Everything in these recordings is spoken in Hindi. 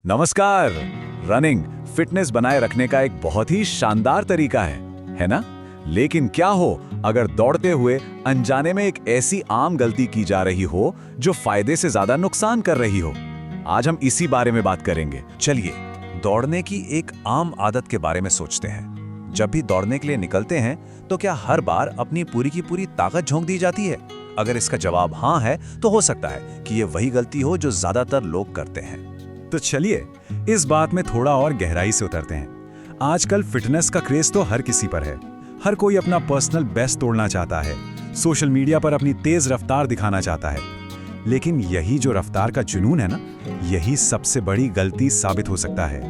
नमस्कार। रनिंग फिटनेस बनाए रखने का एक बहुत ही शानदार तरीका है ना? लेकिन क्या हो अगर दौड़ते हुए अनजाने में एक ऐसी आम गलती की जा रही हो जो फायदे से ज्यादा नुकसान कर रही हो? आज हम इसी बारे में बात करेंगे। चलिए दौड़ने की एक आम आदत के बारे में सोचते हैं। जब भी दौड़ने के लिए निकलते हैं तो क्या हर बार अपनी पूरी की पूरी ताकत झोंक दी जाती है? अगर इसका जवाब हाँ है तो हो सकता है कि ये वही गलती हो जो ज्यादातर लोग करते हैं। तो चलिए इस बात में थोड़ा और गहराई से उतरते हैं। आजकल फिटनेस का क्रेज तो हर किसी पर है। हर कोई अपना पर्सनल बेस्ट तोड़ना चाहता है, सोशल मीडिया पर अपनी तेज रफ्तार दिखाना चाहता है। लेकिन यही जो रफ्तार का जुनून है ना, यही सबसे बड़ी गलती साबित हो सकता है।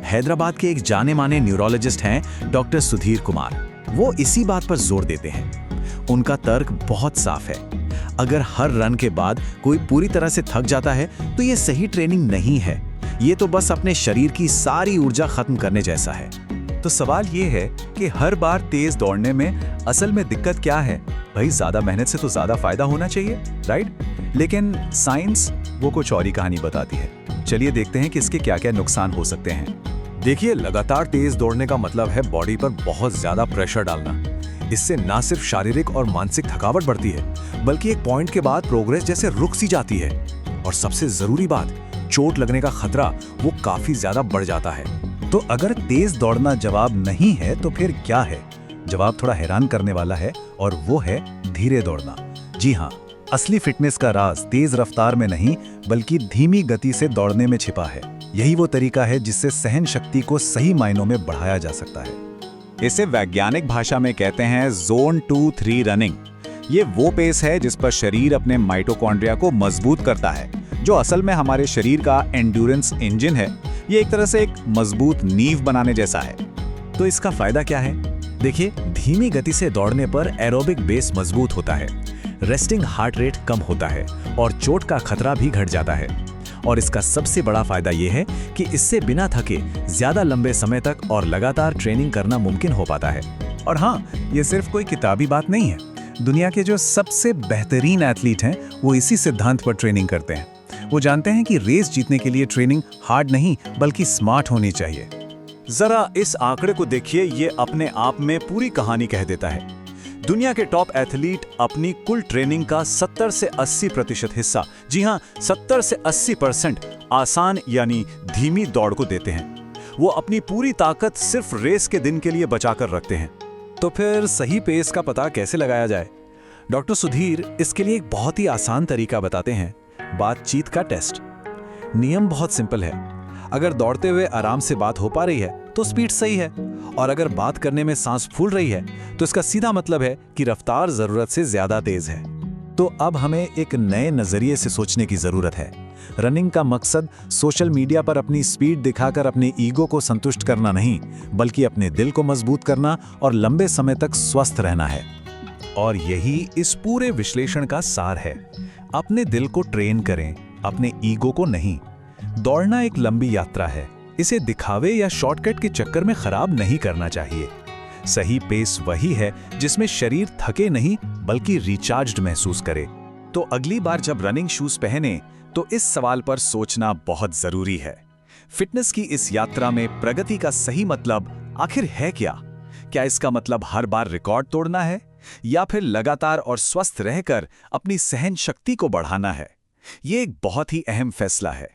हैदराबाद के एक जाने माने न्यूरोलॉजिस्ट हैं डॉक्टर सुधीर कुमार। वो इसी बात पर जोर देते हैं। उनका तर्क बहुत साफ है। अगर हर रन के बाद कोई पूरी तरह से थक जाता है तो ये सही ट्रेनिंग नहीं है। ये तो बस अपने शरीर की सारी ऊर्जा खत्म करने जैसा है। तो सवाल ये है कि हर बार तेज दौड़ने में असल में दिक्कत क्या है? भाई ज्यादा मेहनत से तो ज्यादा फायदा होना चाहिए, राइट? लेकिन साइंस वो कुछ और ही कहानी बताती है। चलिए देखते हैं कि इसके क्या क्या नुकसान हो सकते हैं। देखिए, लगातार तेज दौड़ने का मतलब है बॉडी पर बहुत ज्यादा प्रेशर डालना। इससे ना सिर्फ शारीरिक और मानसिक थकावट बढ़ती है, बल्कि एक पॉइंट के बाद प्रोग्रेस जैसे रुक सी जाती है। और सबसे जरूरी बात, चोट लगने का खतरा वो काफी ज्यादा बढ़ जाता है। तो अगर तेज दौड़ना जवाब नहीं है तो फिर क्या है? जवाब थोड़ा हैरान करने वाला है और वो है धीरे दौड़ना। जी हाँ, असली फिटनेस का राज तेज रफ्तार में नहीं बल्कि धीमी गति से दौड़ने में छिपा है। यही वो तरीका है जिससे सहन शक्ति को सही मायनों में बढ़ाया जा सकता है। इसे वैज्ञानिक भाषा में कहते हैं जोन 2-3 रनिंग। ये वो पेस है जिस पर शरीर अपने माइटोकॉन्ड्रिया को मजबूत करता है, जो असल में हमारे शरीर का एंड्योरेंस इंजन है। ये एक तरह से एक मजबूत नींव बनाने जैसा है। तो इसका फायदा क्या है? देखिए, धीमी गति से दौड़ने पर एरोबिक बेस मजबूत होता है, रेस्टिंग हार्ट रेट कम होता है और चोट का खतरा भी घट जाता है। और इसका सबसे बड़ा फायदा यह है कि इससे बिना थके ज्यादा लंबे समय तक और लगातार ट्रेनिंग करना मुमकिन हो पाता है। और हाँ, ये सिर्फ कोई किताबी बात नहीं है। दुनिया के जो सबसे बेहतरीन एथलीट हैं वो इसी सिद्धांत पर ट्रेनिंग करते हैं। वो जानते हैं कि रेस जीतने के लिए ट्रेनिंग हार्ड नहीं बल्कि स्मार्ट होनी चाहिए। जरा इस आंकड़े को देखिए, ये अपने आप में पूरी कहानी कह देता है। दुनिया के टॉप एथलीट अपनी कुल ट्रेनिंग का 70 से 80% हिस्सा, जी हाँ 70 से 80% आसान यानी धीमी दौड़ को देते हैं। वो अपनी पूरी ताकत सिर्फ रेस के दिन के लिए बचाकर रखते हैं। तो फिर सही पेस का पता कैसे लगाया जाए? डॉक्टर सुधीर इसके लिए एक बहुत ही आसान तरीका बताते हैं, बातचीत का टेस्ट। नियम बहुत सिंपल है। अगर दौड़ते हुए आराम से बात हो पा रही है तो स्पीड सही है, और अगर बात करने में सांस फूल रही है तो इसका सीधा मतलब है कि रफ्तार जरूरत से ज्यादा तेज है। तो अब हमें एक नए नजरिए से सोचने की जरूरत है। रनिंग का मकसद सोशल मीडिया पर अपनी स्पीड दिखाकर अपने ईगो को संतुष्ट करना नहीं, बल्कि अपने दिल को मजबूत करना और लंबे समय तक स्वस्थ रहना है। और यही इस पूरे विश्लेषण का सार है। अपने दिल को ट्रेन करें, अपने ईगो को नहीं। दौड़ना एक लंबी यात्रा है। इसे दिखावे या शॉर्टकट के चक्कर में खराब नहीं करना चाहिए। सही पेस वही है जिसमें शरीर थके नहीं बल्कि रिचार्ज्ड महसूस करे। तो अगली बार जब रनिंग शूज पहने तो इस सवाल पर सोचना बहुत जरूरी है। फिटनेस की इस यात्रा में प्रगति का सही मतलब आखिर है क्या? क्या इसका मतलब हर बार रिकॉर्ड तोड़ना है, या फिर लगातार और स्वस्थ रहकर अपनी सहन शक्ति को बढ़ाना है? ये एक बहुत ही अहम फैसला है।